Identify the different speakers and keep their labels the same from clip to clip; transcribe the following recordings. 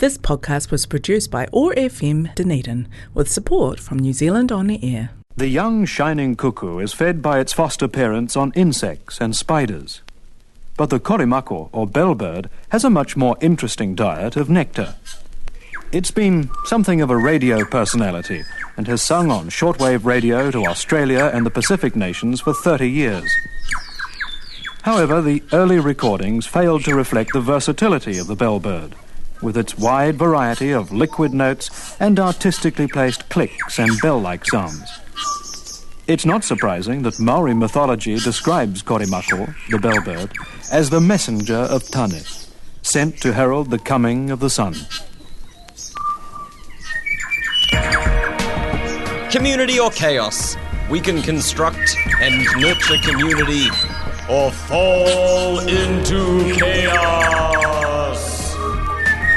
Speaker 1: This podcast was produced by OAR FM Dunedin with support from New Zealand On the Air.
Speaker 2: The young shining cuckoo is fed by its foster parents on insects and spiders. But the korimako, or bellbird, has a much more interesting diet of nectar. It's been something of a radio personality and has sung on shortwave radio to Australia and the Pacific nations for 30 years. However, the early recordings failed to reflect the versatility of the bellbird, with its wide variety of liquid notes and artistically placed clicks and bell-like sounds. It's not surprising that Maori mythology describes korimako, the bellbird, as the messenger of Tane, sent to herald the coming of the sun.
Speaker 3: Community or chaos? We can construct and nurture community or fall into chaos.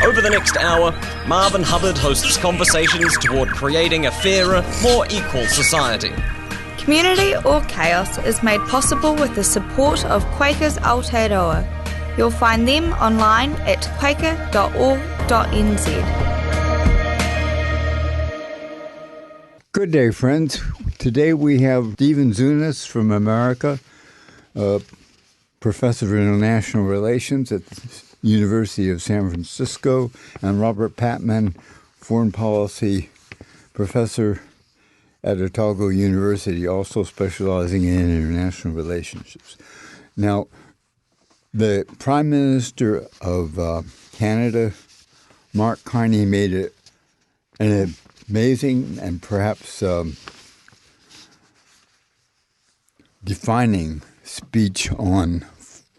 Speaker 3: Over the next hour, Marvin Hubbard hosts conversations toward creating a fairer, more equal society.
Speaker 4: Community or Chaos is made possible with the support of Quakers Aotearoa. You'll find them online at quaker.org.nz.
Speaker 5: Good day, friends. Today we have Stephen Zunes from America, Professor of International Relations at the University of San Francisco, and Robert Patman, Foreign Policy Professor at Otago University, also specializing in international relationships. Now, the Prime Minister of Canada, Mark Carney, made an amazing and perhaps defining speech on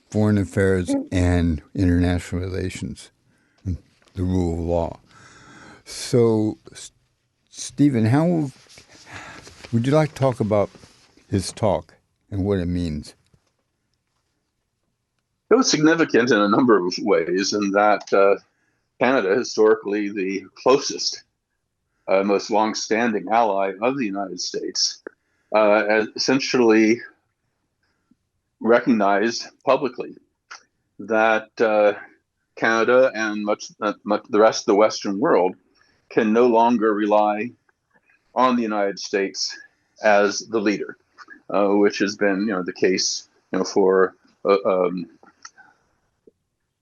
Speaker 5: foreign affairs and international relations, the rule of law. So, Stephen, how would you like to talk about his talk and what it means?
Speaker 6: It was significant in a number of ways, in that Canada, historically the closest, most long-standing ally of the United States, essentially recognized publicly that Canada and much the rest of the Western world can no longer rely on the United States as the leader, which has been, the case, for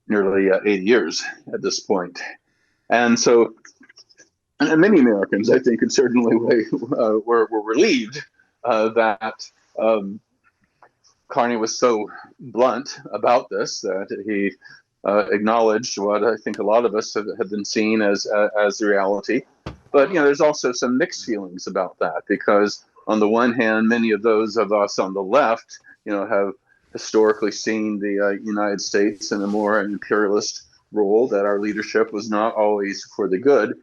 Speaker 6: nearly 80 years at this point. And so, and many Americans, I think, in certain way, were relieved that Carney was so blunt about this, that he acknowledged what I think a lot of us have been seeing as the reality. But, there's also some mixed feelings about that, because on the one hand, many of those of us on the left, have historically seen the United States in a more imperialist role, that our leadership was not always for the good.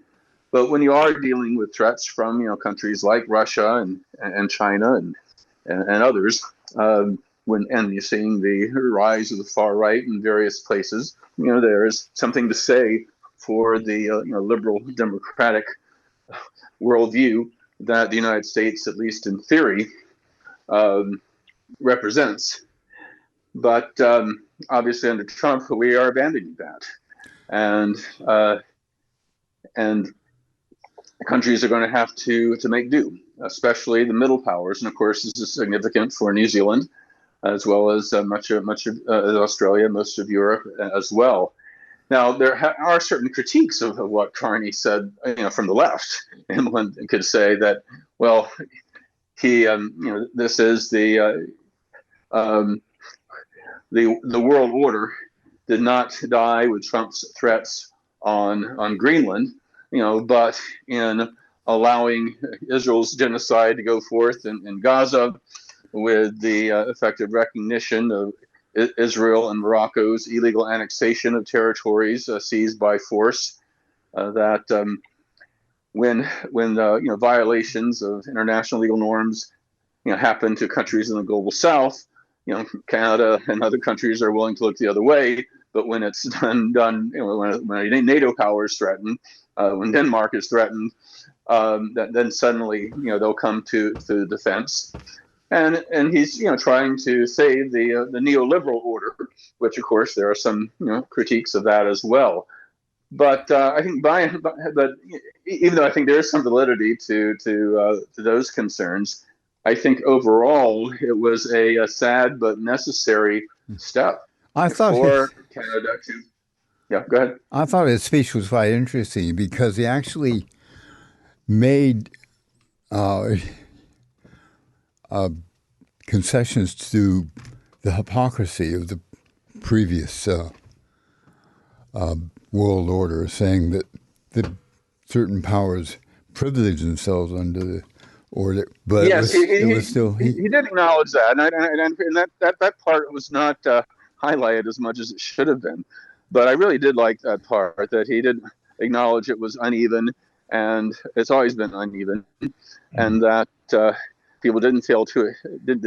Speaker 6: But when you are dealing with threats from, countries like Russia and China and others, and you're seeing the rise of the far right in various places, there is something to say for the liberal democratic worldview that the United States, at least in theory, represents. But obviously under Trump, we are abandoning that. And countries are going to have to make do, especially the middle powers. And of course, this is significant for New Zealand, as well as much of Australia, most of Europe as well. Now, there are certain critiques of what Carney said, from the left, and one could say that, well, he, this is the world order did not die with Trump's threats on Greenland, but in allowing Israel's genocide to go forth in Gaza, with the effective recognition of Israel and Morocco's illegal annexation of territories seized by force, that when violations of international legal norms happen to countries in the global south, Canada and other countries are willing to look the other way. But when it's done, when a NATO power is threatened, when Denmark is threatened, then suddenly they'll come to the defense. And he's trying to save the neoliberal order, which of course there are some critiques of that as well. but I think but even though I think there is some validity to those concerns, I think overall it was a sad but necessary step
Speaker 5: I thought
Speaker 6: for Canada to. Yeah, go ahead.
Speaker 5: I thought his speech was quite interesting because he actually made concessions to the hypocrisy of the previous world order, saying that certain powers privilege themselves under the order. But
Speaker 6: yes,
Speaker 5: he
Speaker 6: did acknowledge that, and that part was not highlighted as much as it should have been. But I really did like that part, that he did acknowledge it was uneven, and it's always been uneven, and that people did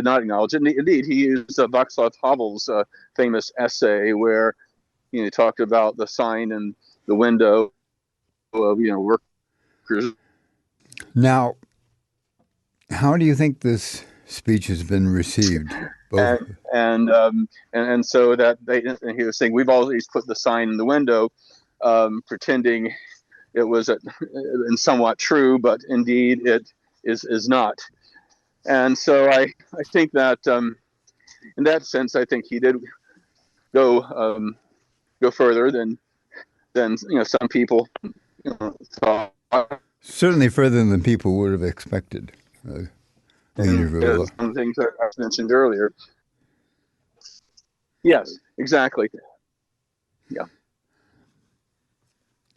Speaker 6: not acknowledge it. Indeed, he used Václav Havel's famous essay where he talked about the sign in the window of workers.
Speaker 5: Now, how do you think this speech has been received? Both.
Speaker 6: And so that he was saying, we've always put the sign in the window, pretending it was and somewhat true, but indeed it is not. And so I think that in that sense, I think he did go further than some people thought.
Speaker 5: Certainly further than people would have expected.
Speaker 6: Some things that I mentioned earlier. Yes, exactly. Yeah.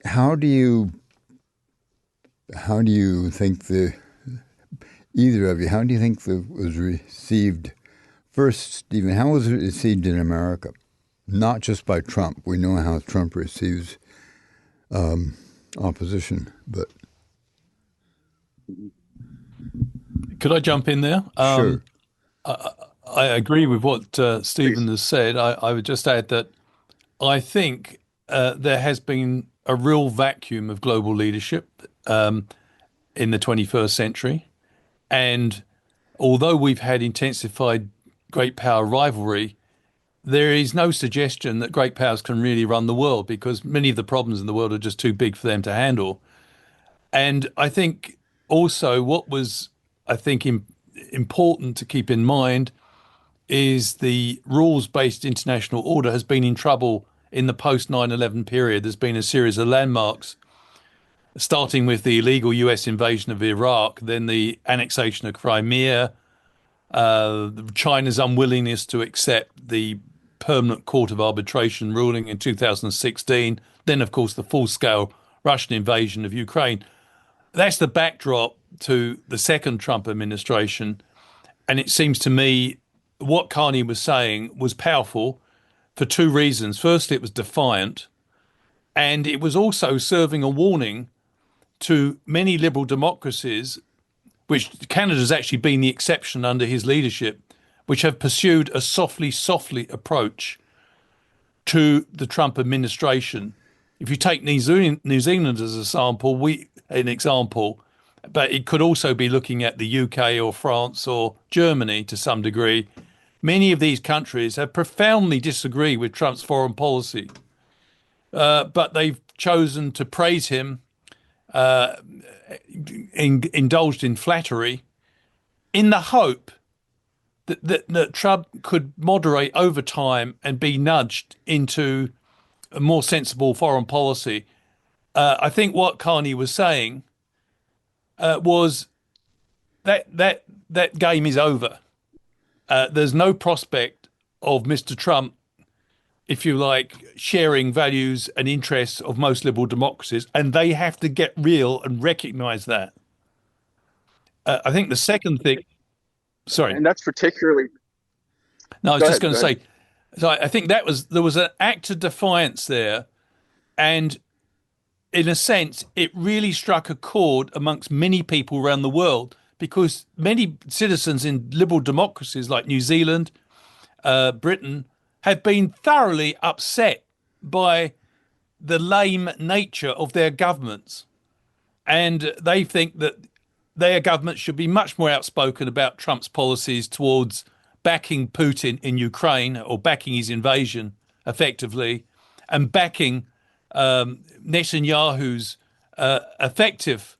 Speaker 5: How do you think either of you, how do you think that was received first, Stephen? How was it received in America? Not just by Trump. We know how Trump receives opposition, but
Speaker 7: could I jump in there?
Speaker 5: Sure.
Speaker 7: I agree with what Stephen has said. I would just add that I think there has been a real vacuum of global leadership in the 21st century. And although we've had intensified great power rivalry, there is no suggestion that great powers can really run the world, because many of the problems in the world are just too big for them to handle. And I think also what was, important to keep in mind is the rules-based international order has been in trouble in the post 9/11 period. There's been a series of landmarks, starting with the illegal US invasion of Iraq, then the annexation of Crimea, China's unwillingness to accept the Permanent Court of Arbitration ruling in 2016, then, of course, the full-scale Russian invasion of Ukraine. That's the backdrop to the second Trump administration. And it seems to me what Carney was saying was powerful for two reasons. First, it was defiant, and it was also serving a warning to many liberal democracies, which Canada's actually been the exception under his leadership, which have pursued a softly approach to the Trump administration. If you take New Zealand as an example, but it could also be looking at the UK or France or Germany to some degree. Many of these countries have profoundly disagreed with Trump's foreign policy, but they've chosen to praise him, indulged in flattery, in the hope that Trump could moderate over time and be nudged into a more sensible foreign policy. I think what Carney was saying was that game is over. There's no prospect of Mr. Trump, if you like, sharing values and interests of most liberal democracies, and they have to get real and recognize that. I think the second thing, sorry.
Speaker 6: And that's particularly...
Speaker 7: No, I was just going to say, so I think there was an act of defiance there, and in a sense, it really struck a chord amongst many people around the world, because many citizens in liberal democracies like New Zealand, Britain, have been thoroughly upset by the lame nature of their governments. And they think that their government should be much more outspoken about Trump's policies towards backing Putin in Ukraine, or backing his invasion effectively, and backing Netanyahu's effective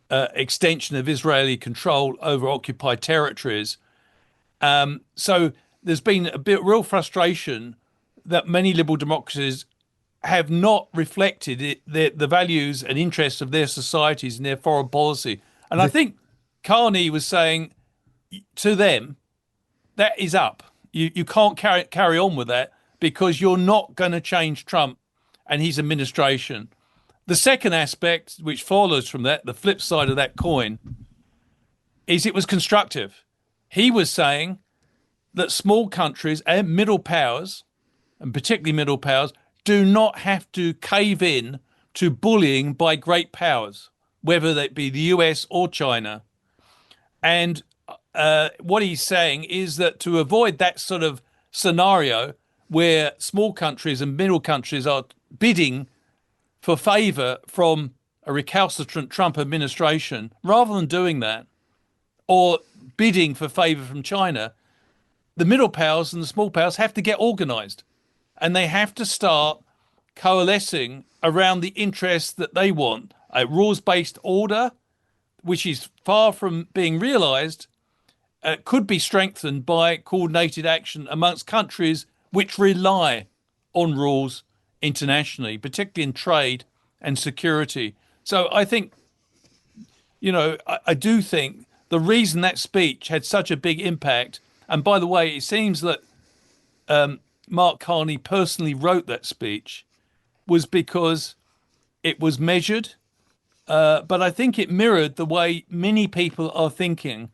Speaker 7: extension of Israeli control over occupied territories. So there's been a bit real frustration that many liberal democracies have not reflected the values and interests of their societies in their foreign policy. And I think Carney was saying to them, that is up. You can't carry on with that because you're not going to change Trump and his administration. The second aspect, which follows from that, the flip side of that coin, is it was constructive. He was saying that small countries and middle powers, and particularly middle powers, do not have to cave in to bullying by great powers, whether that be the US or China. And what he's saying is that to avoid that sort of scenario where small countries and middle countries are bidding for favour from a recalcitrant Trump administration, rather than doing that, or bidding for favour from China, the middle powers and the small powers have to get organised. And they have to start coalescing around the interests that they want. A rules-based order, which is far from being realised, could be strengthened by coordinated action amongst countries which rely on rules internationally, particularly in trade and security. So I think, I do think the reason that speech had such a big impact, and by the way, it seems that Mark Carney personally wrote that speech, was because it was measured, but I think it mirrored the way many people are thinking,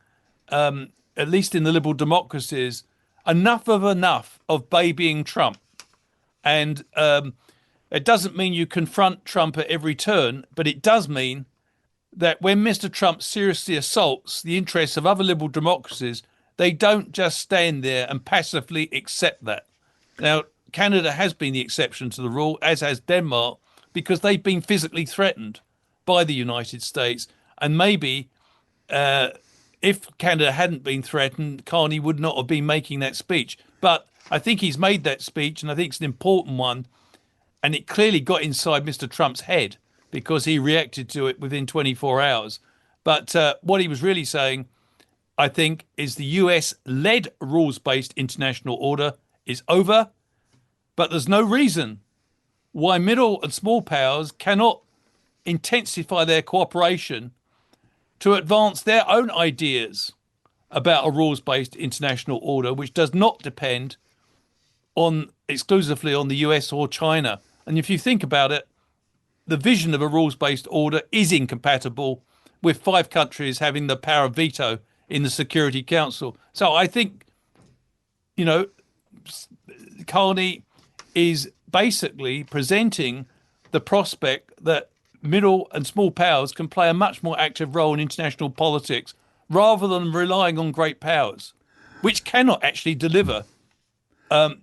Speaker 7: at least in the liberal democracies, enough of babying Trump. And it doesn't mean you confront Trump at every turn, but it does mean that when Mr. Trump seriously assaults the interests of other liberal democracies, they don't just stand there and passively accept that. Now, Canada has been the exception to the rule, as has Denmark, because they've been physically threatened by the United States. And maybe if Canada hadn't been threatened, Carney would not have been making that speech. But I think he's made that speech, and I think it's an important one. And it clearly got inside Mr. Trump's head because he reacted to it within 24 hours. But what he was really saying, I think, is the US-led rules-based international order is over. But there's no reason why middle and small powers cannot intensify their cooperation to advance their own ideas about a rules-based international order, which does not depend exclusively on the US or China. And if you think about it, the vision of a rules-based order is incompatible with 5 countries having the power of veto in the Security Council. So I think, Carney is basically presenting the prospect that middle and small powers can play a much more active role in international politics rather than relying on great powers, which cannot actually deliver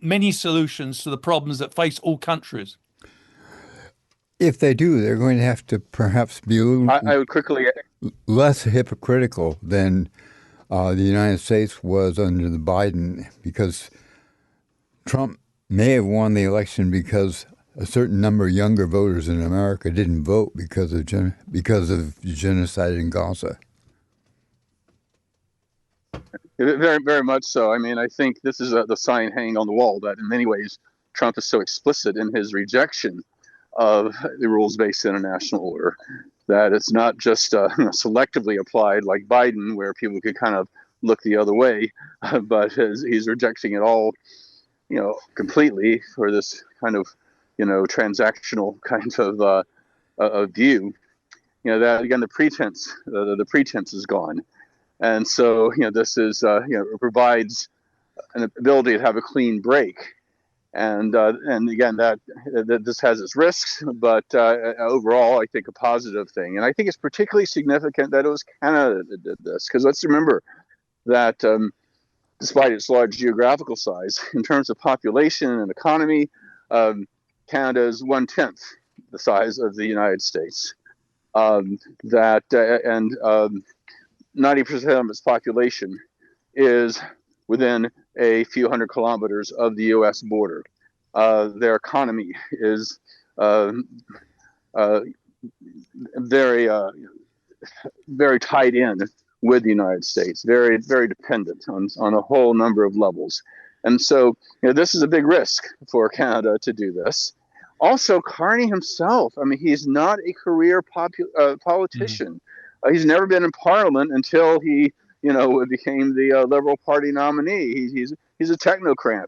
Speaker 7: many solutions to the problems that face all countries.
Speaker 5: If they do, they're going to have to perhaps be a little
Speaker 6: I would quickly
Speaker 5: less hypocritical than the United States was under the Biden, because Trump may have won the election because a certain number of younger voters in America didn't vote because of genocide in Gaza.
Speaker 6: Very, very much so. I mean, I think this is the sign hanging on the wall that in many ways Trump is so explicit in his rejection of the rules-based international order that it's not just selectively applied like Biden, where people could kind of look the other way, but he's rejecting it all, completely for this kind of, transactional kind of view. That again, the pretense is gone. And so, this is, provides an ability to have a clean break. And again, that this has its risks, but overall, I think a positive thing. And I think it's particularly significant that it was Canada that did this, because let's remember that despite its large geographical size, in terms of population and economy, Canada is 1/10 the size of the United States. 90% of its population is within a few hundred kilometers of the U.S. border. Their economy is uh, uh, very very tied in with the United States, very, very dependent on a whole number of levels. And so, this is a big risk for Canada to do this. Also, Carney himself, I mean, he's not a career politician. He's never been in Parliament until he, became the Liberal Party nominee. He's a technocrat,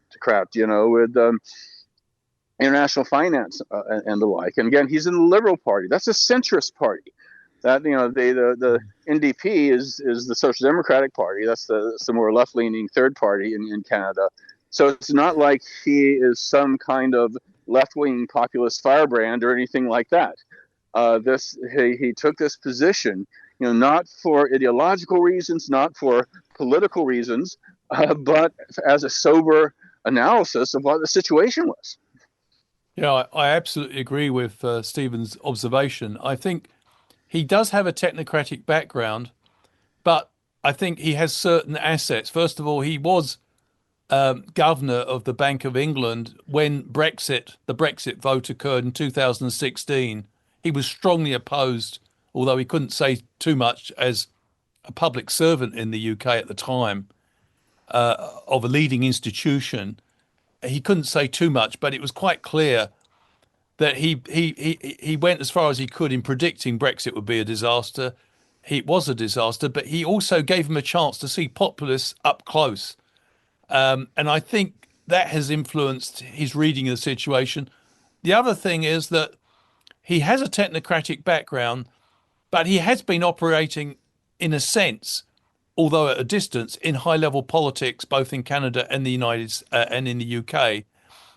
Speaker 6: with international finance and the like. And again, he's in the Liberal Party. That's a centrist party. That the NDP is the Social Democratic Party. That's the more left-leaning third party in Canada. So it's not like he is some kind of left-wing populist firebrand or anything like that. He took this position, not for ideological reasons, not for political reasons, but as a sober analysis of what the situation was.
Speaker 7: Yeah, I absolutely agree with Stephen's observation. I think he does have a technocratic background, but I think he has certain assets. First of all, he was governor of the Bank of England when the Brexit vote occurred in 2016. He was strongly opposed, although he couldn't say too much as a public servant in the UK at the time of a leading institution. He couldn't say too much, but it was quite clear that he went as far as he could in predicting Brexit would be a disaster. It was a disaster, but he also gave him a chance to see populists up close. And I think that has influenced his reading of the situation. The other thing is that he has a technocratic background, but he has been operating, in a sense, although at a distance, in high-level politics, both in Canada and and in the UK,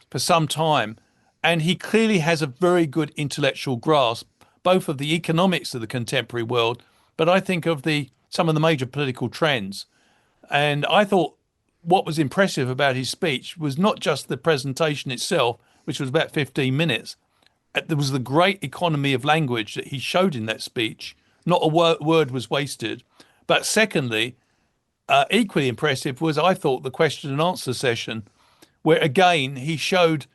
Speaker 7: for some time. And he clearly has a very good intellectual grasp, both of the economics of the contemporary world, but I think of some of the major political trends. And I thought what was impressive about his speech was not just the presentation itself, which was about 15 minutes. There was the great economy of language that he showed in that speech. Not a word was wasted. But secondly, equally impressive was, I thought, the question and answer session, where again he showed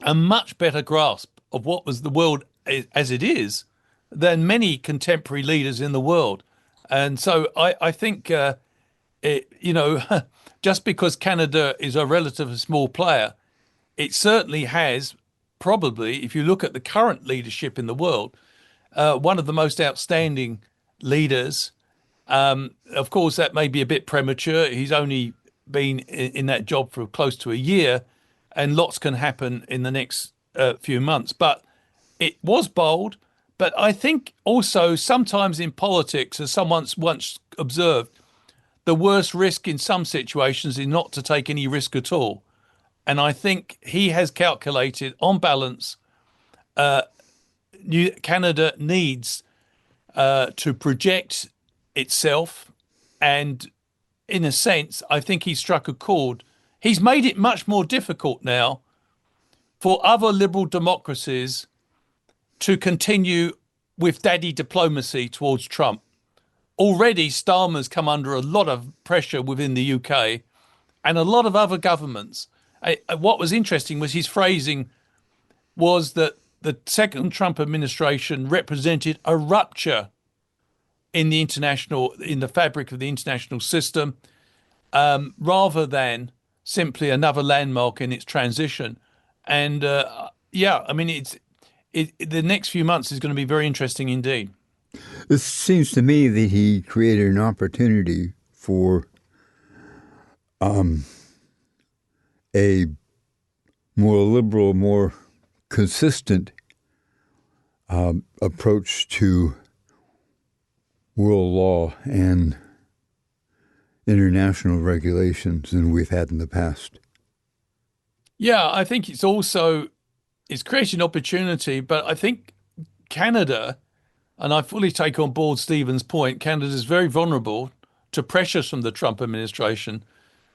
Speaker 7: a much better grasp of what was the world as it is than many contemporary leaders in the world. And so I think, just because Canada is a relatively small player, it certainly has probably, if you look at the current leadership in the world, one of the most outstanding leaders. Of course, that may be a bit premature. He's only been in that job for close to a year, and lots can happen in the next few months. But it was bold. But I think also sometimes in politics, as someone once observed, the worst risk in some situations is not to take any risk at all. And I think he has calculated, on balance, Canada needs to project itself. And in a sense, I think he struck a chord. He's made it much more difficult now for other liberal democracies to continue with daddy diplomacy towards Trump. Already, Starmer's come under a lot of pressure within the UK and a lot of other governments. What was interesting was his phrasing was that the second Trump administration represented a rupture in the fabric of the international system, rather than simply another landmark in its transition. And the next few months is going to be very interesting indeed.
Speaker 5: It seems to me that he created an opportunity for a more liberal, more consistent approach to world law and international regulations than we've had in the past.
Speaker 7: Yeah, I think it's creating opportunity, but I think Canada, and I fully take on board Stephen's point, Canada is very vulnerable to pressures from the Trump administration.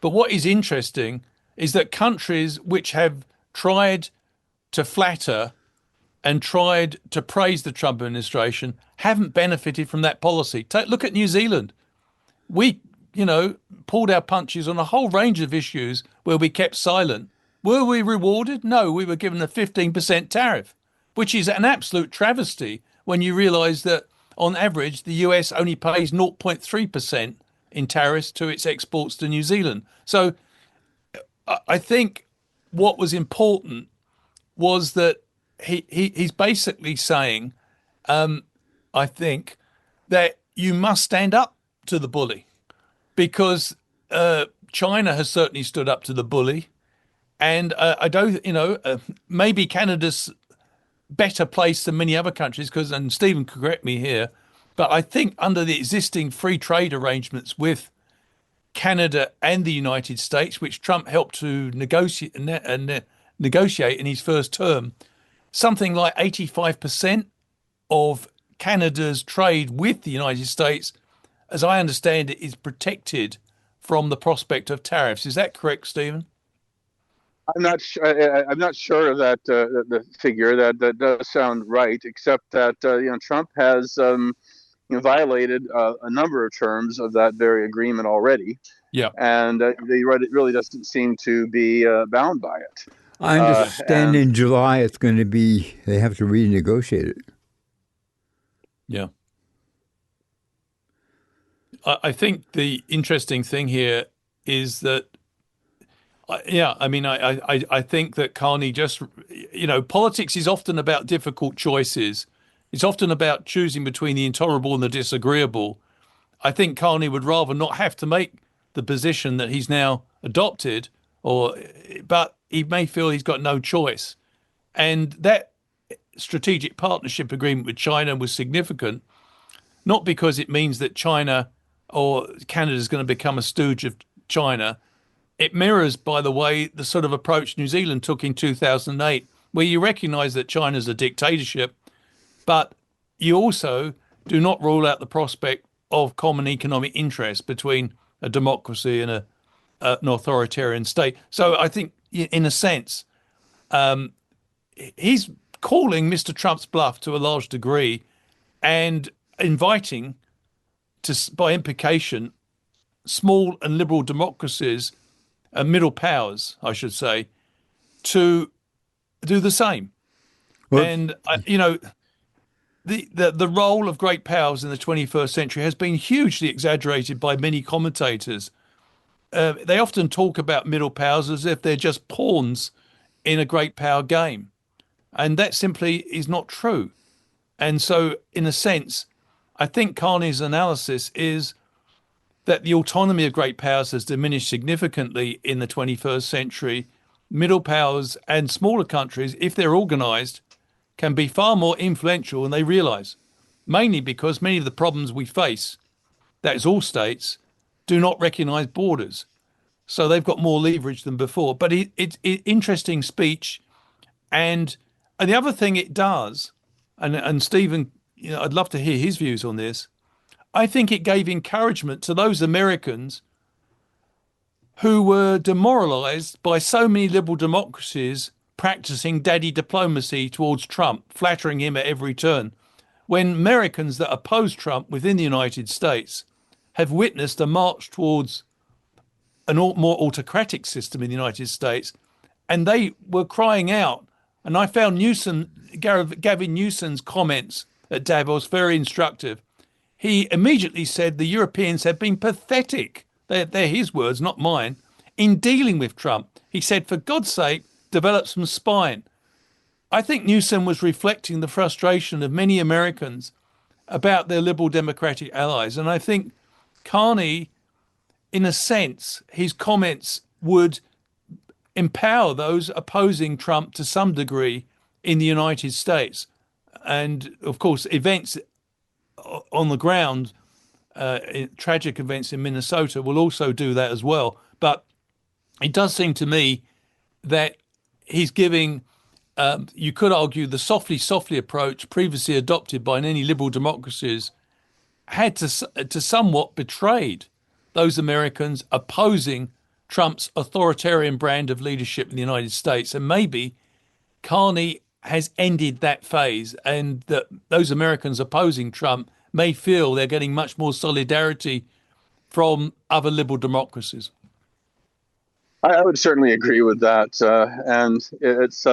Speaker 7: But what is interesting is that countries which have tried to flatter and tried to praise the Trump administration haven't benefited from that policy. Look at New Zealand. We, pulled our punches on a whole range of issues where we kept silent, Were we rewarded? No, we were given a 15% tariff, which is an absolute travesty when you realise that on average the US only pays 0.3% in tariffs to its exports to New Zealand. So I think what was important was that he's basically saying, I think, that you must stand up to the bully, because China has certainly stood up to the bully. And I don't, maybe Canada's better placed than many other countries, because, and Stephen could correct me here, but I think under the existing free trade arrangements with Canada and the United States, which Trump helped to negotiate in his first term, something like 85% of Canada's trade with the United States, as I understand it, is protected from the prospect of tariffs. Is that correct, Stephen?
Speaker 6: I'm not sure of that the figure. That does sound right, except that Trump has violated a number of terms of that very agreement already.
Speaker 7: Yeah,
Speaker 6: and it really doesn't seem to be bound by it.
Speaker 5: I understand in July it's going to be, they have to renegotiate it.
Speaker 7: Yeah. I think the interesting thing here is that, I think that Carney just, politics is often about difficult choices. It's often about choosing between the intolerable and the disagreeable. I think Carney would rather not have to make the position that he's now adopted, but he may feel he's got no choice. And that strategic partnership agreement with China was significant, not because it means that China or Canada is going to become a stooge of China. It mirrors, by the way, the sort of approach New Zealand took in 2008, where you recognise that China's a dictatorship, but you also do not rule out the prospect of common economic interest between a democracy and an authoritarian state. So I think, in a sense, he's calling Mr. Trump's bluff to a large degree and inviting, by implication, small and liberal democracies, middle powers, I should say, to do the same. Well, and, the role of great powers in the 21st century has been hugely exaggerated by many commentators. They often talk about middle powers as if they're just pawns in a great power game. And that simply is not true. And so, in a sense, I think Carney's analysis is that the autonomy of great powers has diminished significantly in the 21st century. Middle powers and smaller countries, if they're organised, can be far more influential than they realise, mainly because many of the problems we face, that is all states, do not recognise borders. So they've got more leverage than before. But it's interesting speech. And the other thing it does, and Stephen, I'd love to hear his views on this, I think it gave encouragement to those Americans who were demoralised by so many liberal democracies practicing daddy diplomacy towards Trump, flattering him at every turn, when Americans that oppose Trump within the United States have witnessed a march towards a more autocratic system in the United States, and they were crying out. And I found Gavin Newsom's comments at Davos very instructive. He immediately said the Europeans have been pathetic, they're his words, not mine, in dealing with Trump. He said, for God's sake, develop some spine. I think Newsom was reflecting the frustration of many Americans about their liberal democratic allies. And I think Carney, in a sense, his comments would empower those opposing Trump to some degree in the United States. And, of course, events on the ground, tragic events in Minnesota, will also do that as well. But it does seem to me that he's giving, you could argue, the softly approach previously adopted by many liberal democracies had to somewhat betrayed those Americans opposing Trump's authoritarian brand of leadership in the United States. And maybe Carney has ended that phase, and that those Americans opposing Trump may feel they're getting much more solidarity from other liberal democracies.
Speaker 6: I would certainly agree with that, and it's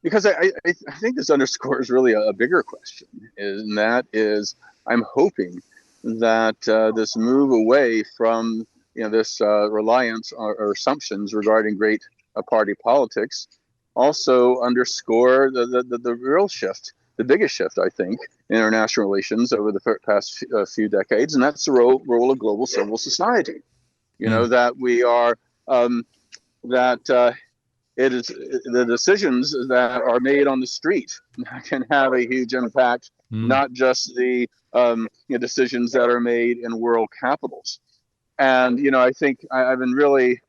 Speaker 6: because I think this underscores really a bigger question, and that is I'm hoping that this move away from this reliance or assumptions regarding great party politics also underscore the real shift, the biggest shift, I think, in international relations over the past few decades, and that's the role of global civil society. That we are that it is the decisions that are made on the street can have a huge impact, not just the decisions that are made in world capitals. And I think I've been really,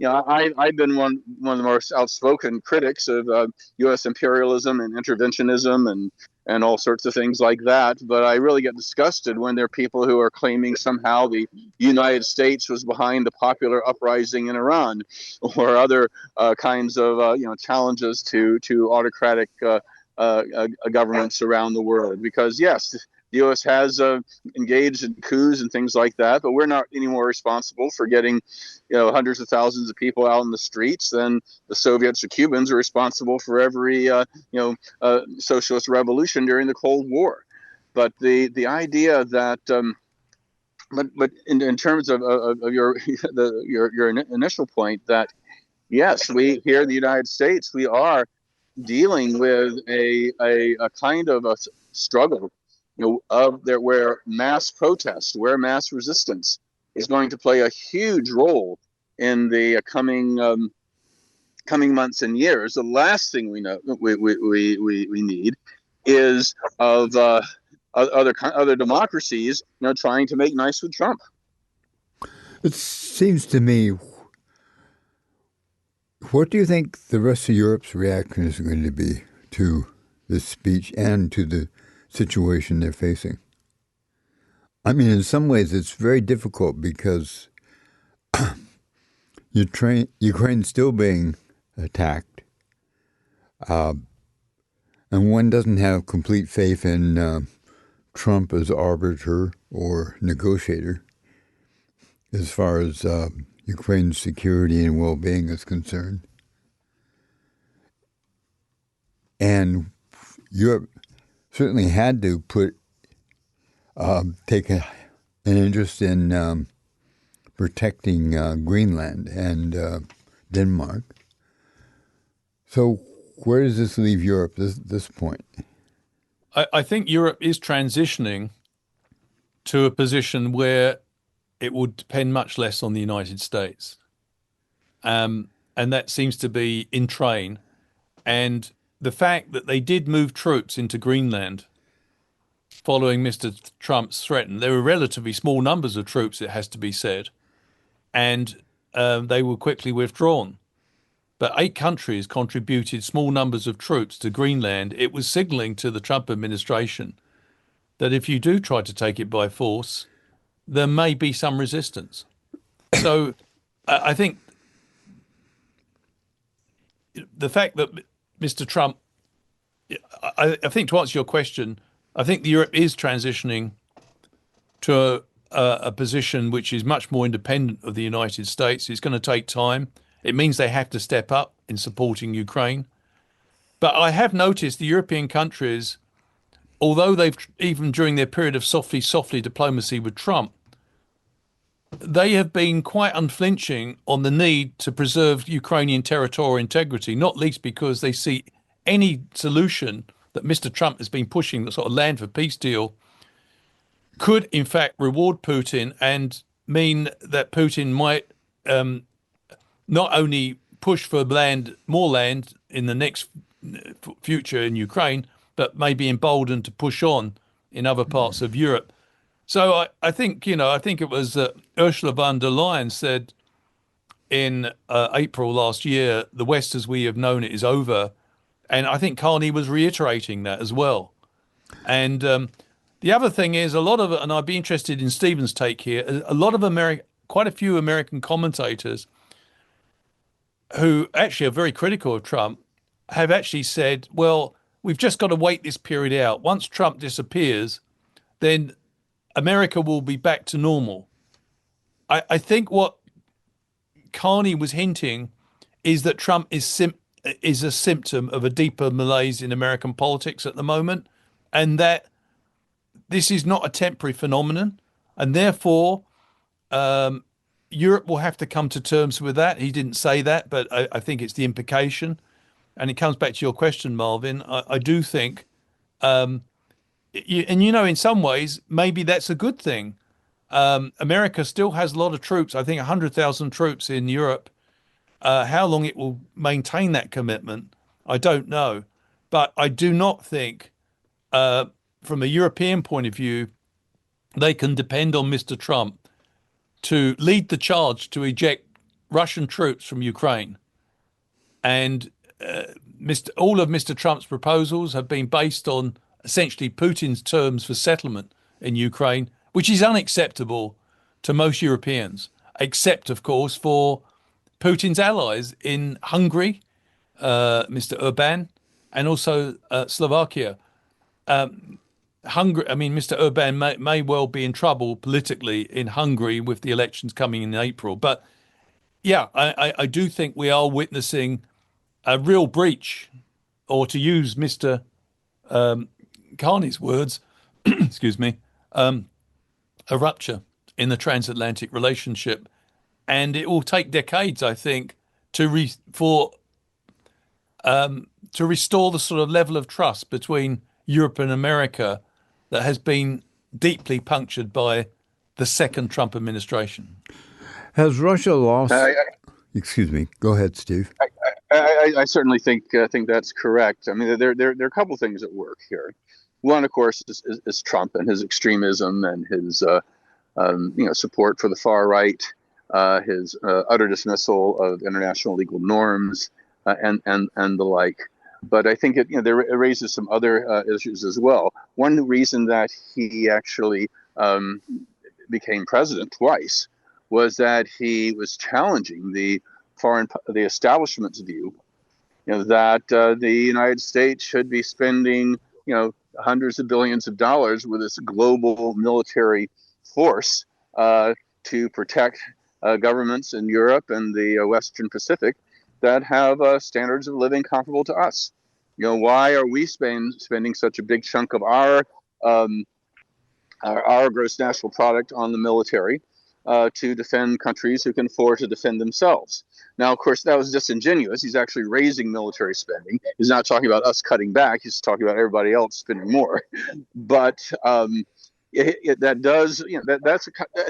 Speaker 6: I've been one of the most outspoken critics of U.S. imperialism and interventionism and all sorts of things like that. But I really get disgusted when there are people who are claiming somehow the United States was behind the popular uprising in Iran or other kinds of challenges to autocratic governments around the world. Because yes, the U.S. has engaged in coups and things like that, but we're not any more responsible for getting, hundreds of thousands of people out in the streets than the Soviets or Cubans are responsible for every, socialist revolution during the Cold War. But the idea that, but in terms of your your initial point that yes, we here in the United States we are dealing with a kind of a struggle. Where mass protest, where mass resistance is going to play a huge role in the coming months and years. The last thing we need is of other democracies trying to make nice with Trump.
Speaker 5: It seems to me. What do you think the rest of Europe's reaction is going to be to this speech and to the situation they're facing? I mean, in some ways, it's very difficult because Ukraine's still being attacked, and one doesn't have complete faith in Trump as arbiter or negotiator as far as Ukraine's security and well-being is concerned. And Europe certainly had to take an interest in protecting Greenland and Denmark. So where does this leave Europe at this point?
Speaker 7: I think Europe is transitioning to a position where it would depend much less on the United States. And that seems to be in train. And the fact that they did move troops into Greenland following Mr. Trump's threat, and there were relatively small numbers of troops, it has to be said, and they were quickly withdrawn. But 8 countries contributed small numbers of troops to Greenland. It was signaling to the Trump administration that if you do try to take it by force, there may be some resistance. So I think the fact that Mr. Trump, I think to answer your question, I think Europe is transitioning to a position which is much more independent of the United States. It's going to take time. It means they have to step up in supporting Ukraine. But I have noticed the European countries, although they've, even during their period of softly diplomacy with Trump, they have been quite unflinching on the need to preserve Ukrainian territorial integrity, not least because they see any solution that Mr. Trump has been pushing, the sort of land for peace deal, could in fact reward Putin and mean that Putin might not only push for more land in the next future in Ukraine, but maybe emboldened to push on in other parts of Europe. So I think it was Ursula von der Leyen said in April last year, the West as we have known it is over. And I think Carney was reiterating that as well. And the other thing is a lot of, and I'd be interested in Stephen's take here, a lot of quite a few American commentators who actually are very critical of Trump have actually said, well, we've just got to wait this period out. Once Trump disappears, then America will be back to normal. I think what Carney was hinting is that Trump is a symptom of a deeper malaise in American politics at the moment, and that this is not a temporary phenomenon, and therefore Europe will have to come to terms with that. He didn't say that, but I think it's the implication. And it comes back to your question, Marvin. I do think, in some ways, maybe that's a good thing. America still has a lot of troops, I think 100,000 troops in Europe. How long it will maintain that commitment, I don't know. But I do not think, from a European point of view, they can depend on Mr. Trump to lead the charge to eject Russian troops from Ukraine. And all of Mr. Trump's proposals have been based on essentially Putin's terms for settlement in Ukraine, which is unacceptable to most Europeans, except, of course, for Putin's allies in Hungary, Mr. Orban, and also Slovakia. Mr. Orban may well be in trouble politically in Hungary with the elections coming in April. But yeah, I do think we are witnessing a real breach, or to use Mr. Carney's words, excuse me, a rupture in the transatlantic relationship. And it will take decades, I think, to restore the sort of level of trust between Europe and America that has been deeply punctured by the second Trump administration.
Speaker 5: Has Russia lost? Excuse me. Go ahead, Steve.
Speaker 6: I certainly think that's correct. I mean, there are a couple things at work here. One, of course, is Trump and his extremism and his support for the far right, his utter dismissal of international legal norms, and the like. But I think it raises some other issues as well. One reason that he actually became president twice was that he was challenging the establishment's view, that the United States should be spending, hundreds of billions of dollars with this global military force to protect governments in Europe and the Western Pacific that have standards of living comparable to us. Why are we spending such a big chunk of our gross national product on the military to defend countries who can afford to defend themselves? Now, of course, that was disingenuous. He's actually raising military spending. He's not talking about us cutting back. He's talking about everybody else spending more. But that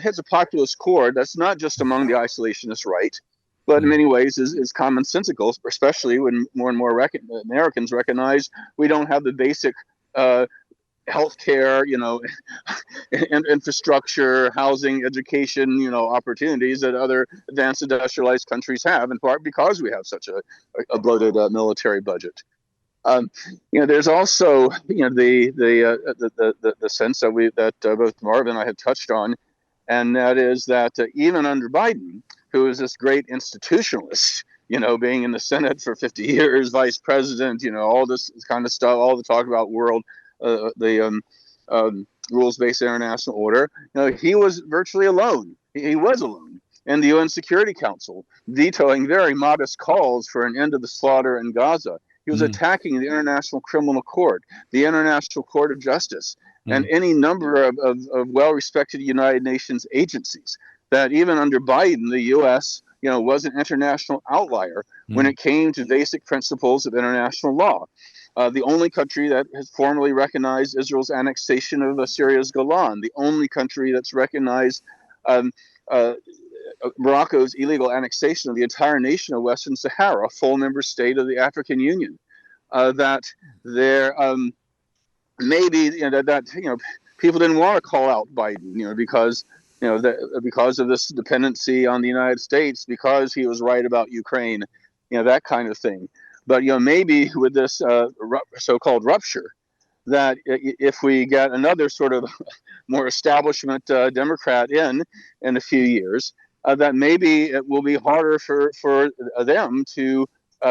Speaker 6: hits a populist chord. That's not just among the isolationist right, but in many ways is commonsensical, especially when more and more Americans recognize we don't have the basic healthcare, infrastructure, housing, education, opportunities that other advanced industrialized countries have, in part because we have such a bloated military budget. There's also, the sense that both Marvin and I have touched on, and that is that even under Biden, who is this great institutionalist, being in the Senate for 50 years, vice president, all this kind of stuff, all the talk about rules-based international order, he was virtually alone. He was alone in the UN Security Council, vetoing very modest calls for an end to the slaughter in Gaza. He was attacking the International Criminal Court, the International Court of Justice, and any number of well-respected United Nations agencies. That even under Biden, the U.S., was an international outlier when it came to basic principles of international law. The only country that has formally recognized Israel's annexation of Syria's Golan, the only country that's recognized Morocco's illegal annexation of the entire nation of Western Sahara, a full member state of the African Union. That there maybe people didn't want to call out Biden, because of this dependency on the United States, because he was right about Ukraine, that kind of thing. But maybe with this so-called rupture, that if we get another sort of more establishment Democrat in a few years, that maybe it will be harder for them to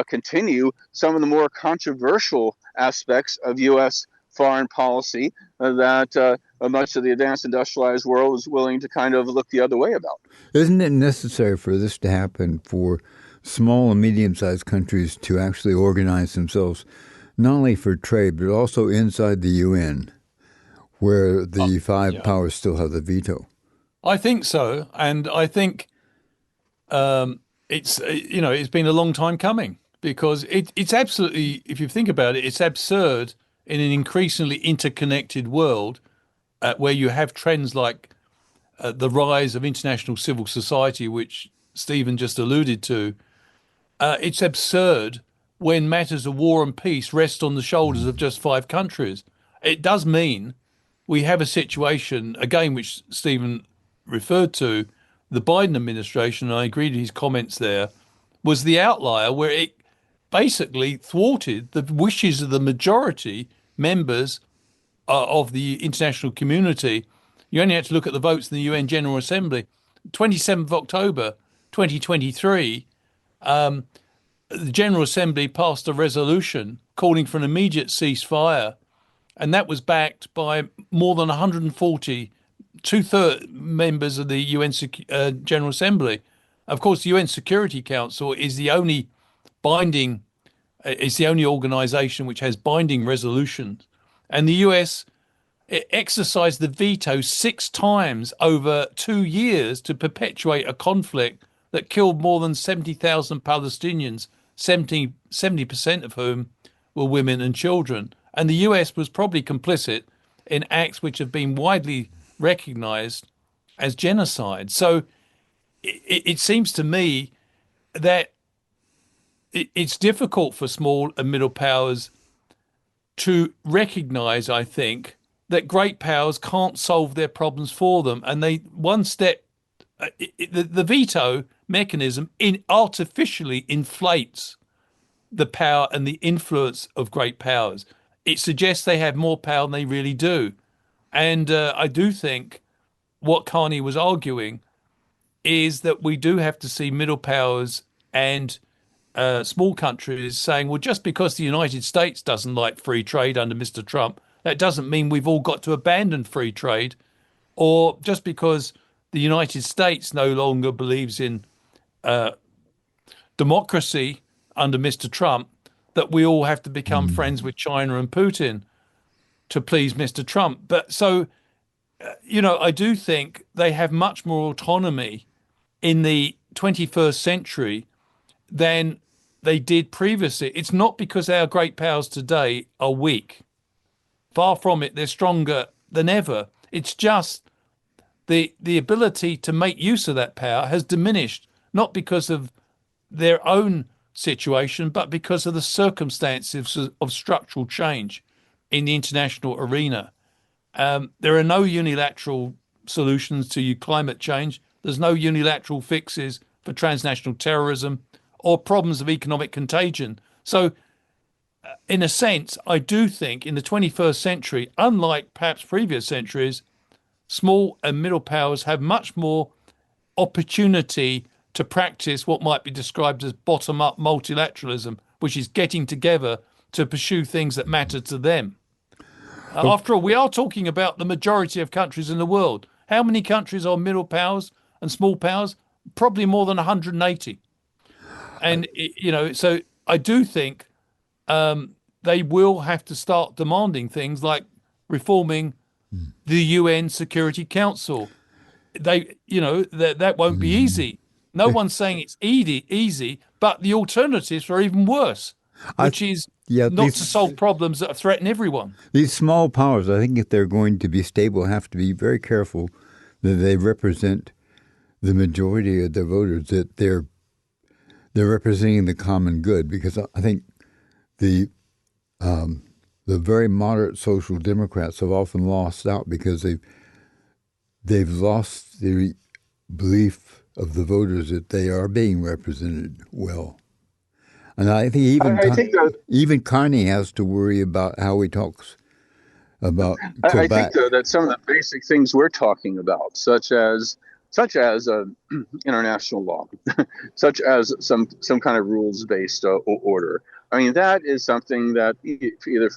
Speaker 6: continue some of the more controversial aspects of U.S. foreign policy that much of the advanced industrialized world is willing to kind of look the other way about.
Speaker 5: Isn't it necessary for this to happen for small and medium-sized countries to actually organize themselves, not only for trade, but also inside the UN, where the five powers still have the veto?
Speaker 7: I think so. And I think it's been a long time coming, because it's absolutely, if you think about it, it's absurd in an increasingly interconnected world where you have trends like the rise of international civil society, which Stephen just alluded to. It's absurd when matters of war and peace rest on the shoulders of just 5 countries. It does mean we have a situation, again, which Stephen referred to, the Biden administration, and I agree to his comments there, was the outlier where it basically thwarted the wishes of the majority members of the international community. You only had to look at the votes in the UN General Assembly. 27th of October 2023, the General Assembly passed a resolution calling for an immediate ceasefire, and that was backed by more than 140, two-thirds members of the UN General Assembly. Of course, the UN Security Council is the only organisation which has binding resolutions, and the US exercised the veto 6 times over 2 years to perpetuate a conflict that killed more than 70,000 Palestinians, 70% of whom were women and children. And the US was probably complicit in acts which have been widely recognized as genocide. So it seems to me that it's difficult for small and middle powers to recognize, I think, that great powers can't solve their problems for them. And the veto mechanism artificially inflates the power and the influence of great powers. It suggests they have more power than they really do. And I do think what Carney was arguing is that we do have to see middle powers and small countries saying, well, just because the United States doesn't like free trade under Mr. Trump, that doesn't mean we've all got to abandon free trade. Or just because the United States no longer believes in democracy under Mr. Trump, that we all have to become friends with China and Putin to please Mr. Trump. But so, I do think they have much more autonomy in the 21st century than they did previously. It's not because our great powers today are weak. Far from it, they're stronger than ever. It's just the ability to make use of that power has diminished, not because of their own situation, but because of the circumstances of structural change in the international arena. There are no unilateral solutions to climate change. There's no unilateral fixes for transnational terrorism or problems of economic contagion. So, in a sense, I do think in the 21st century, unlike perhaps previous centuries, small and middle powers have much more opportunity to practice what might be described as bottom-up multilateralism, which is getting together to pursue things that matter to them. After all, we are talking about the majority of countries in the world. How many countries are middle powers and small powers? Probably more than 180. And, so I do think they will have to start demanding things like reforming the UN Security Council. That won't be easy. No one's saying it's easy, but the alternatives are even worse, which is to solve problems that threaten everyone.
Speaker 5: These small powers, I think if they're going to be stable, have to be very careful that they represent the majority of the voters, that they're representing the common good, because I think the very moderate social democrats have often lost out because they've lost the belief of the voters that they are being represented well. And I think even Carney has to worry about how he talks about Quebec.
Speaker 6: I think, though, that some of the basic things we're talking about, such as international law, such as some kind of rules-based order, I mean, that is something that either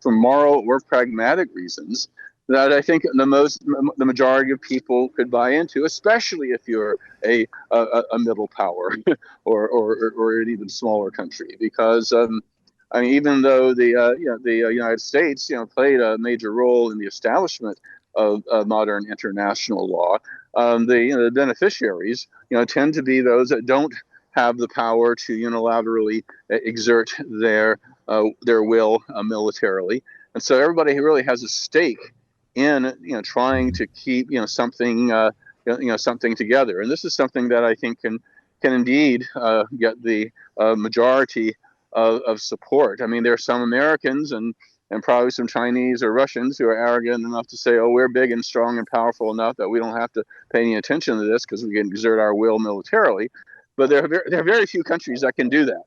Speaker 6: for moral or pragmatic reasons that I think the majority of people could buy into, especially if you're a middle power or an even smaller country, because I mean, even though the United States played a major role in the establishment of modern international law, the beneficiaries tend to be those that don't have the power to unilaterally exert their will militarily, and so everybody who really has a stake in trying to keep something something together, and this is something that I think can indeed get the majority of support. I mean, there are some Americans and probably some Chinese or Russians who are arrogant enough to say, oh, we're big and strong and powerful enough that we don't have to pay any attention to this because we can exert our will militarily. But there are very few countries that can do that.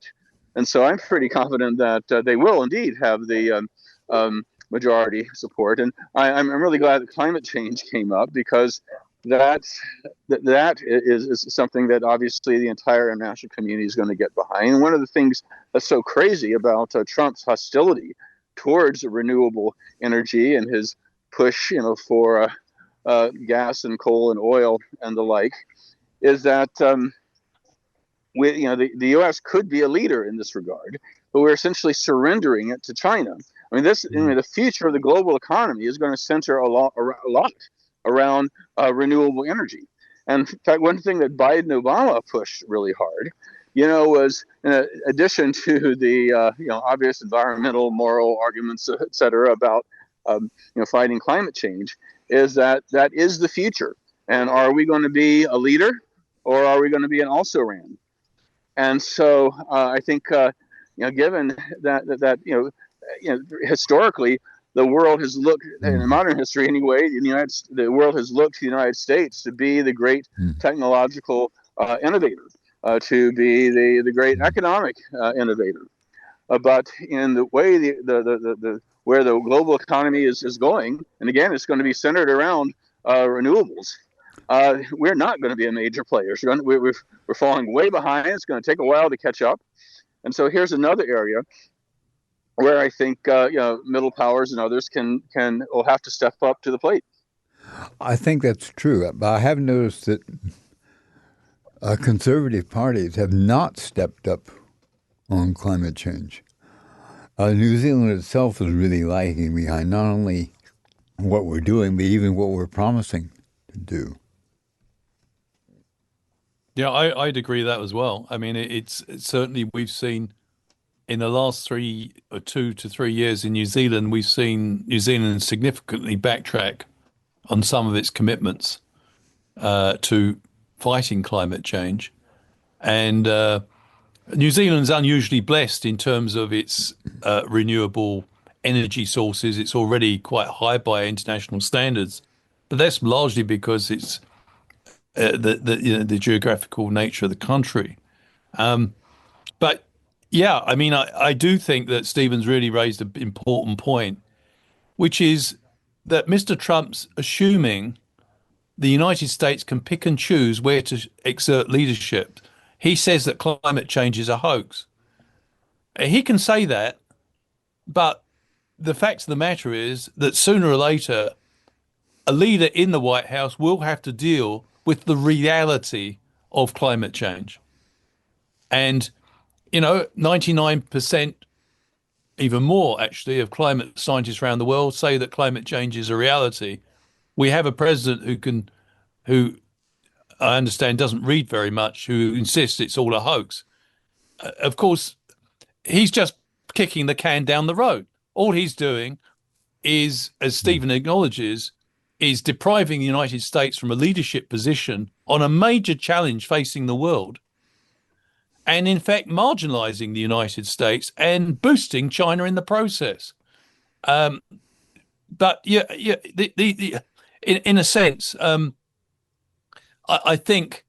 Speaker 6: And so I'm pretty confident that they will indeed have the majority support. And I'm really glad that climate change came up, because that is something that obviously the entire international community is going to get behind. And one of the things that's so crazy about Trump's hostility towards renewable energy and his push, for gas and coal and oil and the like, is that the U.S. could be a leader in this regard, but we're essentially surrendering it to China. I mean, the future of the global economy is going to center a lot around renewable energy. And in fact, one thing that Biden and Obama pushed really hard, was in addition to the obvious environmental, moral arguments, et cetera, about fighting climate change, is that is the future. And are we going to be a leader, or are we going to be an also-ran? And so I think given that historically the world has looked, in modern history anyway, the world has looked to the United States to be the great technological innovator, to be the great economic innovator. But in the way where the global economy is going, and again, it's going to be centered around renewables. We're not going to be a major player. We're falling way behind. It's going to take a while to catch up. And so here's another area where I think middle powers and others will have to step up to the plate.
Speaker 5: I think that's true, but I have noticed that conservative parties have not stepped up on climate change. New Zealand itself is really lagging behind not only what we're doing, but even what we're promising to do.
Speaker 7: Yeah, I'd agree with that as well. I mean, it's certainly, we've seen in the last 2 to 3 years in New Zealand, we've seen New Zealand significantly backtrack on some of its commitments to fighting climate change. And New Zealand's unusually blessed in terms of its renewable energy sources. It's already quite high by international standards, but that's largely because it's the geographical nature of the country. But yeah, I mean, I do think that Stephen's really raised an important point, which is that Mr. Trump's assuming the United States can pick and choose where to exert leadership. He says that climate change is a hoax. He can say that, but the fact of the matter is that sooner or later, a leader in the White House will have to deal with the reality of climate change. And 99%, even more actually, of climate scientists around the world say that climate change is a reality. We have a president who I understand doesn't read very much, who insists it's all a hoax. Of course, he's just kicking the can down the road. All he's doing is, as Stephen acknowledges, is depriving the United States from a leadership position on a major challenge facing the world, and in fact marginalizing the United States and boosting China in the process. But in a sense, I think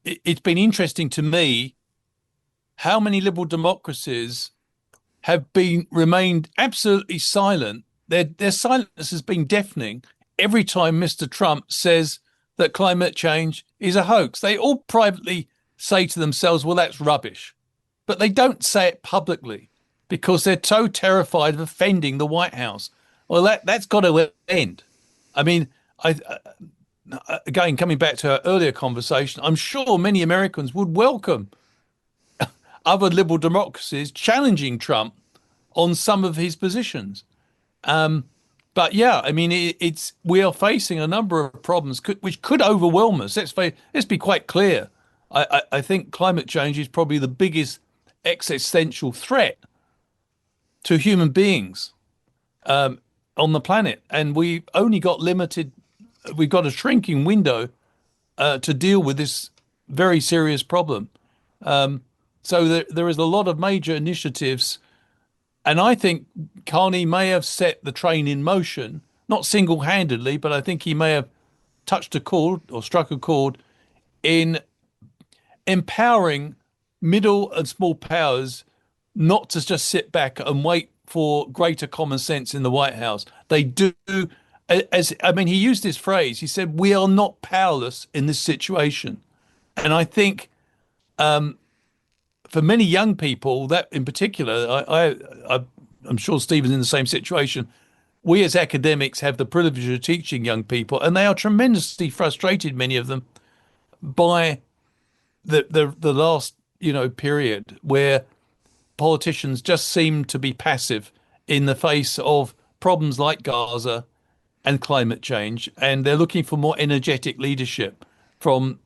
Speaker 7: it's been interesting to me how many liberal democracies have remained absolutely silent. Their silence has been deafening every time Mr. Trump says that climate change is a hoax. They all privately say to themselves, well, that's rubbish. but they don't say it publicly because they're so terrified of offending the White House. Well, that's got to end. I mean, again, coming back to our earlier conversation, I'm sure many Americans would welcome other liberal democracies challenging Trump on some of his positions. But yeah, I mean, we are facing a number of problems which could overwhelm us. Let's be quite clear. I think climate change is probably the biggest existential threat to human beings on the planet, and we've got a shrinking window to deal with this very serious problem. So there is a lot of major initiatives, and I think Carney may have set the train in motion, not single-handedly, but I think he may have touched a chord or struck a chord in empowering middle and small powers not to just sit back and wait for greater common sense in the White House. They do, he used this phrase, he said, we are not powerless in this situation. And I think for many young people, that in particular, I'm sure Stephen's in the same situation. We as academics have the privilege of teaching young people, and they are tremendously frustrated, many of them, by the last period where politicians just seem to be passive in the face of problems like Gaza and climate change, and they're looking for more energetic leadership from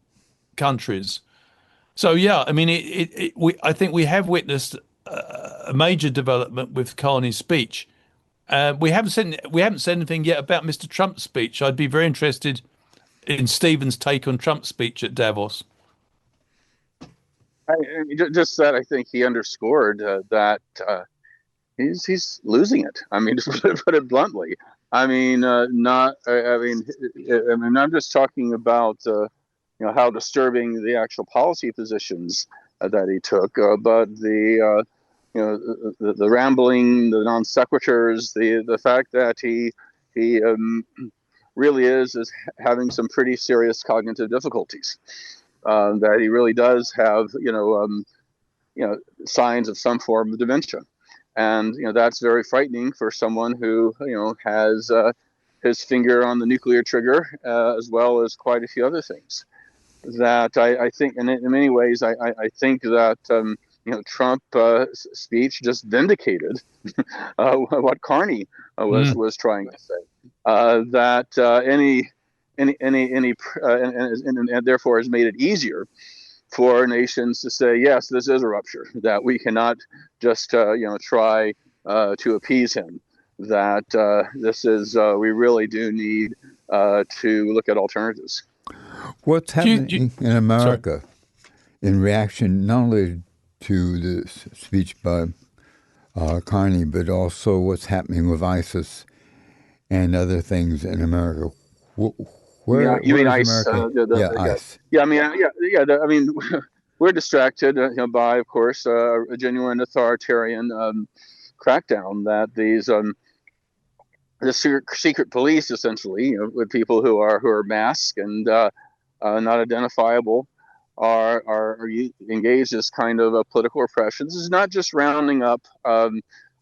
Speaker 7: countries. So yeah, I mean, I think we have witnessed a major development with Carney's speech. We haven't said anything yet about Mr. Trump's speech. I'd be very interested in Stephen's take on Trump's speech at Davos.
Speaker 6: Just that I think he underscored that he's losing it. I mean, to put it bluntly. I mean, I'm just talking about how disturbing the actual policy positions that he took, but the rambling, the non sequiturs, the fact that he really is having some pretty serious cognitive difficulties. That he really does have, signs of some form of dementia, and that's very frightening for someone who has his finger on the nuclear trigger, as well as quite a few other things. That I think, and in many ways, I think that Trump's speech just vindicated what Carney was trying to say. That and therefore has made it easier for nations to say, yes, this is a rupture, that we cannot just try to appease him, that this is we really do need to look at alternatives.
Speaker 5: What's happening in America in reaction not only to the speech by Carney, but also what's happening with ISIS and other things in America? Where
Speaker 6: you mean
Speaker 5: ICE?
Speaker 6: ICE. Yeah, I mean, we're distracted by, of course, a genuine authoritarian crackdown that the secret police, essentially, with people who are masked and not identifiable, are engaged as kind of a political oppression. This is not just rounding up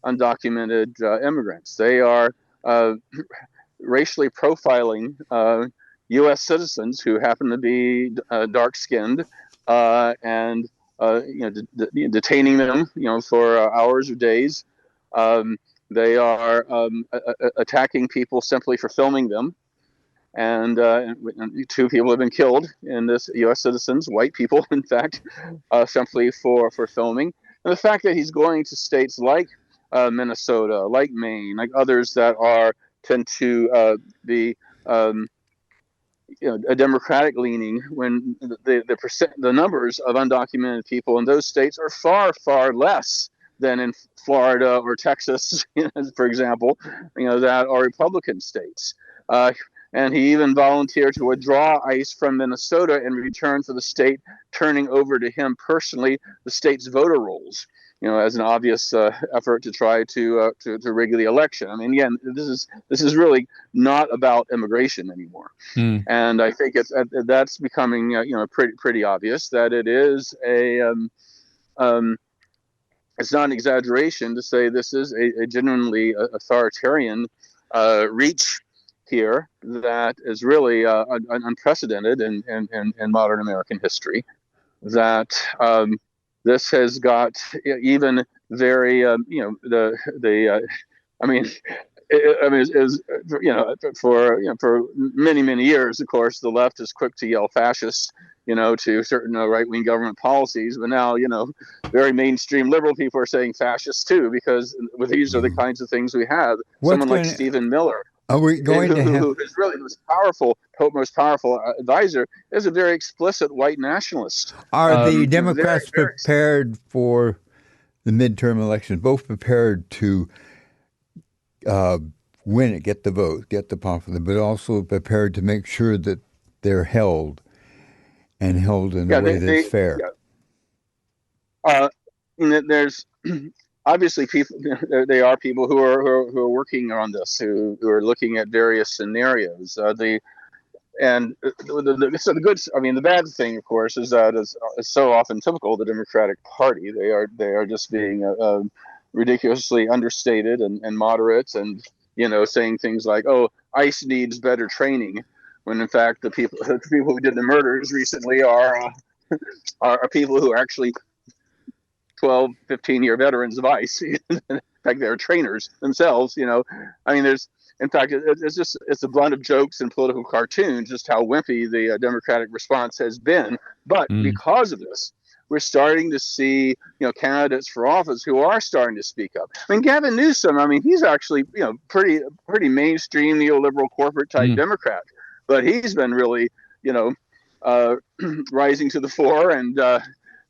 Speaker 6: undocumented immigrants. They are racially profiling U.S. citizens who happen to be dark-skinned and detaining them, for hours or days. They are attacking people simply for filming them, and 2 people have been killed in this. U.S. citizens, white people, in fact, simply for filming. And the fact that he's going to states like Minnesota, like Maine, like others that tend to be a Democratic leaning, when the numbers of undocumented people in those states are far, far less than in Florida or Texas, for example, that are Republican states. And he even volunteered to withdraw ICE from Minnesota in return for the state turning over to him personally the state's voter rolls, as an obvious effort to try to rig the election. I mean, again, this is really not about immigration anymore, and I think that's becoming pretty obvious that it is it's not an exaggeration to say this is a genuinely authoritarian reach here that is really unprecedented in modern American history. That this has got even very, I mean, for many years, of course, the left is quick to yell fascist, to certain right-wing government policies. But now, very mainstream liberal people are saying fascist too, because these are the kinds of things we have. Someone like Stephen Miller,
Speaker 5: are we going to have...
Speaker 6: who is really the most powerful advisor, is a very explicit white nationalist.
Speaker 5: Are the Democrats prepared for the midterm elections? Both prepared to win it, get the vote, get the popular, but also prepared to make sure that they're held in a way that's fair?
Speaker 6: There's obviously people. There are people who are working on this, who are looking at various scenarios. The bad thing, of course, is that is so often typical of the Democratic Party. They are just being ridiculously understated and moderate, and saying things like, "Oh, ICE needs better training," when in fact the people who did the murders recently are people who are actually 12, 15-year veterans of ICE. In fact, they're trainers themselves. It's a blend of jokes and political cartoons, just how wimpy the Democratic response has been. But because of this, we're starting to see, candidates for office who are starting to speak up. Gavin Newsom, he's actually, pretty mainstream neoliberal corporate type Democrat, but he's been really, rising to the fore and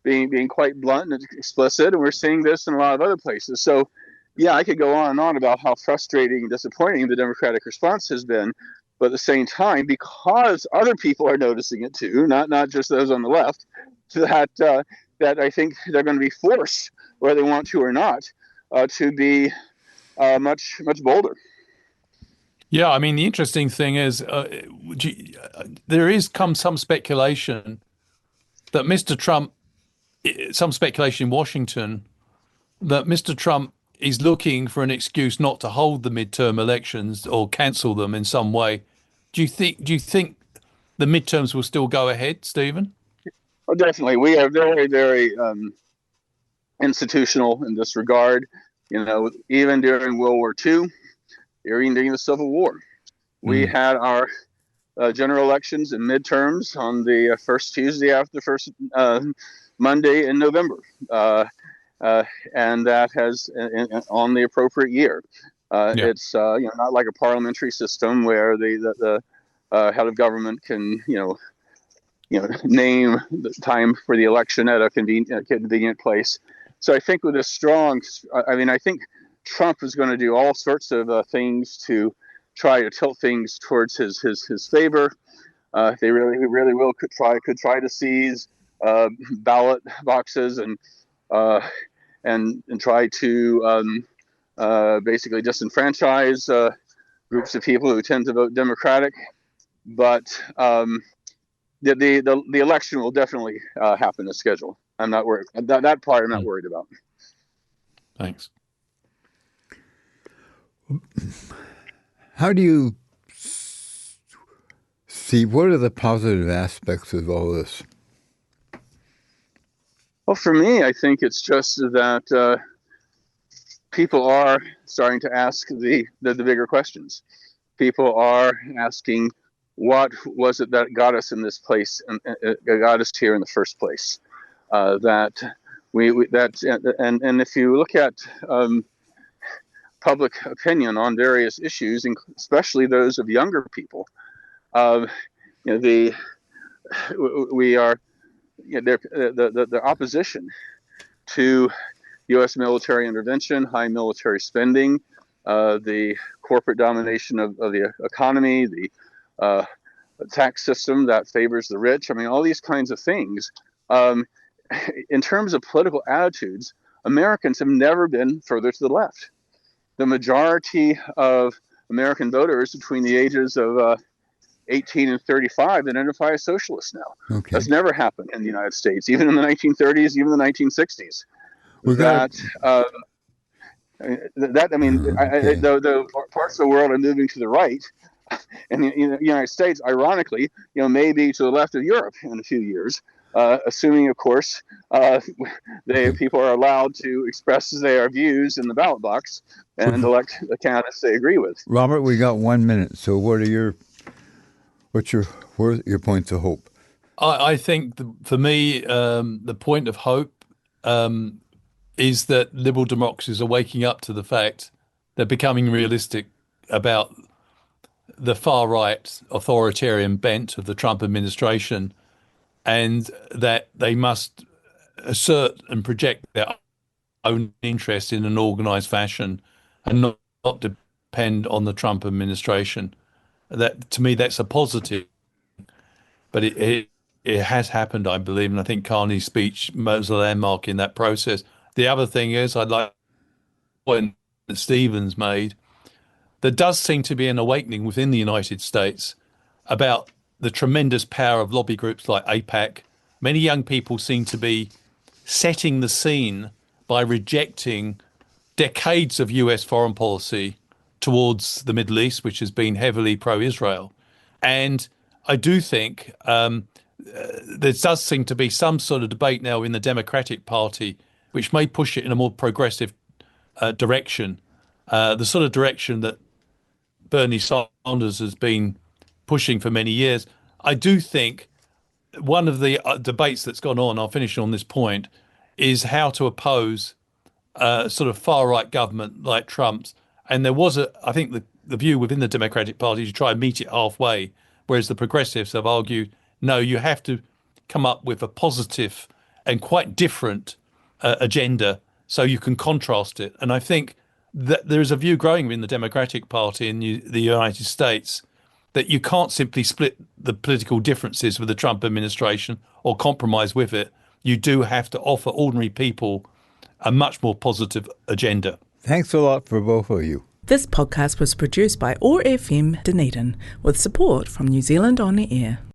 Speaker 6: being quite blunt and explicit. And we're seeing this in a lot of other places. So, yeah, I could go on and on about how frustrating and disappointing the Democratic response has been. But at the same time, because other people are noticing it too, not just those on the left, that I think they're going to be forced, whether they want to or not, to be much bolder.
Speaker 7: Yeah, the interesting thing is there is some speculation that Mr. Trump, some speculation in Washington, that Mr. Trump is looking for an excuse not to hold the midterm elections or cancel them in some way. Do you think the midterms will still go ahead, Stephen?
Speaker 6: Oh, definitely. We are very, very institutional in this regard. Even during World War II, even during the Civil War, we had our general elections and midterms on the first Tuesday after the first Monday in November. And that has on the appropriate year. It's not like a parliamentary system where the head of government can name the time for the election at a convenient place. So I think with a strong, I think Trump is going to do all sorts of things to try to tilt things towards his favor. They really could try to seize ballot boxes and try to basically disenfranchise groups of people who tend to vote Democratic. But the election will definitely happen as scheduled. I'm not worried. That part I'm not worried about.
Speaker 7: Thanks.
Speaker 5: How do you see, what are the positive aspects of all this?
Speaker 6: Well, for me, I think it's just that people are starting to ask the bigger questions. People are asking, what was it that got us in this place and got us here in the first place? And if you look at public opinion on various issues, especially those of younger people, the opposition to U.S. military intervention, high military spending, the corporate domination of the economy, the tax system that favors the rich. All these kinds of things. In terms of political attitudes, Americans have never been further to the left. The majority of American voters between the ages of 18 and 35 identify as socialists now. Okay. That's never happened in the United States, even in the 1930s, even the 1960s. the parts of the world are moving to the right, and the United States, ironically, may be to the left of Europe in a few years, assuming, of course, people are allowed to express their views in the ballot box and elect the candidates they agree with.
Speaker 5: Robert, we got 1 minute. So what's your points of hope?
Speaker 7: I think for me, the point of hope is that liberal democracies are waking up to the fact they're becoming realistic about the far-right authoritarian bent of the Trump administration, and that they must assert and project their own interest in an organised fashion and not depend on the Trump administration. That, to me, that's a positive. But it has happened, I believe, and I think Carney's speech was a landmark in that process. The other thing is, I'd like point that Stevens made, there does seem to be an awakening within the United States about the tremendous power of lobby groups like AIPAC. Many young people seem to be setting the scene by rejecting decades of US foreign policy towards the Middle East, which has been heavily pro-Israel. And I do think there does seem to be some sort of debate now in the Democratic Party, which may push it in a more progressive direction, the sort of direction that Bernie Sanders has been pushing for many years. I do think one of the debates that's gone on, I'll finish on this point, is how to oppose sort of far-right government like Trump's. And there was, I think, the view within the Democratic Party to try and meet it halfway, whereas the progressives have argued, no, you have to come up with a positive and quite different agenda so you can contrast it. And I think that there is a view growing in the Democratic Party in the United States that you can't simply split the political differences with the Trump administration or compromise with it. You do have to offer ordinary people a much more positive agenda.
Speaker 5: Thanks a lot for both of you.
Speaker 1: This podcast was produced by OAR FM Dunedin with support from New Zealand On the Air.